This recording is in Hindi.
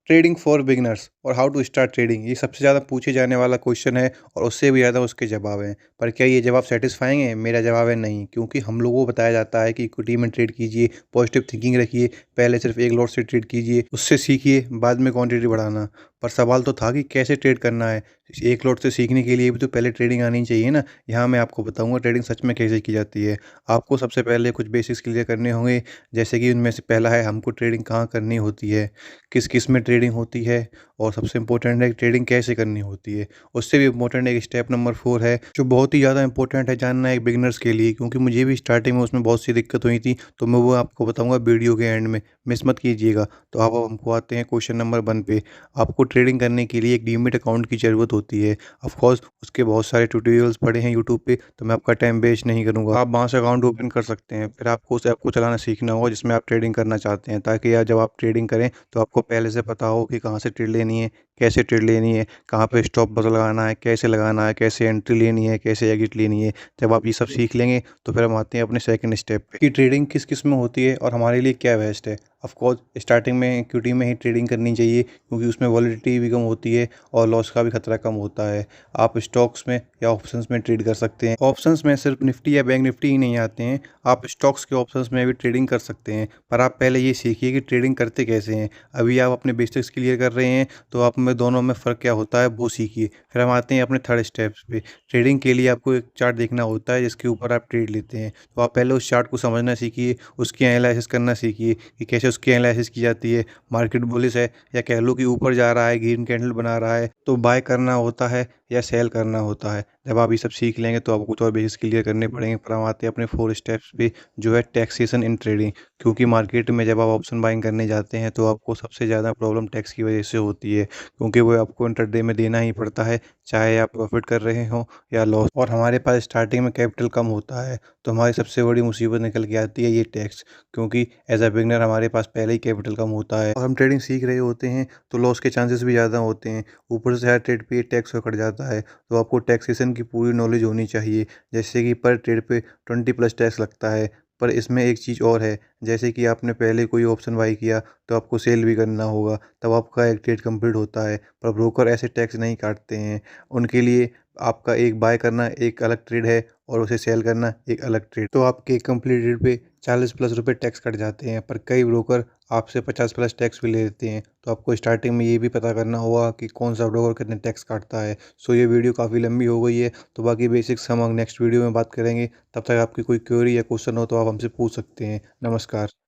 ट्रेडिंग फॉर बिगिनर्स और हाउ टू स्टार्ट ट्रेडिंग, ये सबसे ज़्यादा पूछे जाने वाला क्वेश्चन है और उससे भी ज़्यादा उसके जवाब हैं। पर क्या ये जवाब सेटिस्फाइंग है? मेरा जवाब है नहीं, क्योंकि हम लोगों को बताया जाता है कि इक्विटी में ट्रेड कीजिए, पॉजिटिव थिंकिंग रखिए, पहले सिर्फ एक लॉट से ट्रेड कीजिए, उससे सीखिए, बाद में क्वांटिटी बढ़ाना। पर सवाल तो था कि कैसे ट्रेड करना है। एक लॉट से सीखने के लिए भी तो पहले ट्रेडिंग आनी चाहिए ना। यहाँ मैं आपको बताऊंगा ट्रेडिंग सच में कैसे की जाती है। आपको सबसे पहले कुछ बेसिक्स क्लियर करने होंगे, जैसे कि उनमें से पहला है हमको ट्रेडिंग कहाँ करनी होती है, किस किस में ट्रेडिंग होती है, और सबसे इम्पोर्टेंट है ट्रेडिंग कैसे करनी होती है। उससे भी इम्पोर्टेंट एक स्टेप नंबर 4 है, जो बहुत ही ज़्यादा इंपॉर्टेंट है जानना एक बिगिनर्स के लिए, क्योंकि मुझे भी स्टार्टिंग में उसमें बहुत सी दिक्कत हुई थी। तो मैं वो आपको बताऊंगा वीडियो के एंड में, मिस मत कीजिएगा। तो आप अब हमको आते हैं क्वेश्चन नंबर 1 पे। आपको ट्रेडिंग करने के लिए एक डीमेट अकाउंट की ज़रूरत होती है। ऑफ कोर्स उसके बहुत सारे ट्यूटोरियल्स पड़े हैं यूट्यूब पे, तो मैं आपका टाइम वेस्ट नहीं करूँगा। आप वहाँ से अकाउंट ओपन कर सकते हैं। फिर आपको उस ऐप को चलाना सीखना होगा जिसमें आप ट्रेडिंग करना चाहते हैं, ताकि यार जब आप ट्रेडिंग करें तो आपको पहले से पता हो कि कहाँ से ट्रेड लेनी है, कैसे ट्रेड लेनी है, कहाँ पे स्टॉप लॉस लगाना है, कैसे लगाना है, कैसे एंट्री लेनी है, कैसे एग्जिट लेनी है। जब आप ये सब सीख लेंगे तो फिर हम आते हैं अपने सेकंड स्टेप पे कि ट्रेडिंग किस किस में होती है और हमारे लिए क्या बेस्ट है। ऑफ कोर्स स्टार्टिंग में इक्विटी में ही ट्रेडिंग करनी चाहिए, क्योंकि उसमें वॉलेटिलिटी भी कम होती है और लॉस का भी खतरा कम होता है। आप स्टॉक्स में या ऑप्शंस में ट्रेड कर सकते हैं। ऑप्शंस में सिर्फ निफ्टी या बैंक निफ्टी ही नहीं आते हैं, आप स्टॉक्स के ऑप्शंस में भी ट्रेडिंग कर सकते हैं। पर आप पहले ये सीखिए कि ट्रेडिंग करते कैसे हैं। अभी आप अपने बेसिक्स क्लियर कर रहे हैं, तो आप में दोनों में फ़र्क क्या होता है वो सीखिए। फिर हम आते हैं अपने थर्ड स्टेप्स पे। ट्रेडिंग के लिए आपको एक चार्ट देखना होता है जिसके ऊपर आप ट्रेड लेते हैं। तो आप पहले उस चार्ट को समझना सीखिए, उसकी एनालिसिस करना सीखिए कि कैसे उसकी एनालिसिस की जाती है। मार्केट बुलिश है या कह लो कि ऊपर जा रहा है, ग्रीन कैंडल बना रहा है, तो बाय करना होता है या सेल करना होता है। जब आप ये सब सीख लेंगे तो आपको कुछ और बेसिक्स क्लियर करने पड़ेंगे। पर हम आते हैं अपने 4 स्टेप्स पे, जो है टैक्सेशन इन ट्रेडिंग। क्योंकि मार्केट में जब आप ऑप्शन बाइंग करने जाते हैं तो आपको सबसे ज़्यादा प्रॉब्लम टैक्स की वजह से होती है, क्योंकि वो आपको इंटरडे में देना ही पड़ता है, चाहे आप प्रॉफिट कर रहे हो या लॉस। और हमारे पास स्टार्टिंग में कैपिटल कम होता है, तो हमारी सबसे बड़ी मुसीबत निकल के आती है ये टैक्स। क्योंकि एज अ बिगनर हमारे पास पहले ही कैपिटल कम होता है और हम ट्रेडिंग सीख रहे होते हैं, तो लॉस के चांसेस भी ज़्यादा होते हैं। ऊपर से हर ट्रेड पे टैक्स कट जाता है, तो आपको टैक्सेशन की पूरी नॉलेज होनी चाहिए। जैसे कि पर ट्रेड पे 20+ टैक्स लगता है। पर इसमें एक चीज़ और है, जैसे कि आपने पहले कोई ऑप्शन बाई किया तो आपको सेल भी करना होगा, तब आपका एक ट्रेड कंप्लीट होता है। पर ब्रोकर ऐसे टैक्स नहीं काटते हैं। उनके लिए आपका एक बाय करना एक अलग ट्रेड है और उसे सेल करना एक अलग ट्रेड। तो आपके कंप्लीट ट्रेड पे 40+ रुपये टैक्स कट जाते हैं। पर कई ब्रोकर आपसे 50+ टैक्स भी ले लेते हैं। तो आपको स्टार्टिंग में ये भी पता करना होगा कि कौन सा ब्रोकर कितने टैक्स काटता है। सो ये वीडियो काफ़ी लंबी हो गई है, तो बाकी बेसिक्स हम नेक्स्ट वीडियो में बात करेंगे। तब तक आपकी कोई क्वेरी या क्वेश्चन हो तो आप हमसे पूछ सकते हैं। नमस्कार।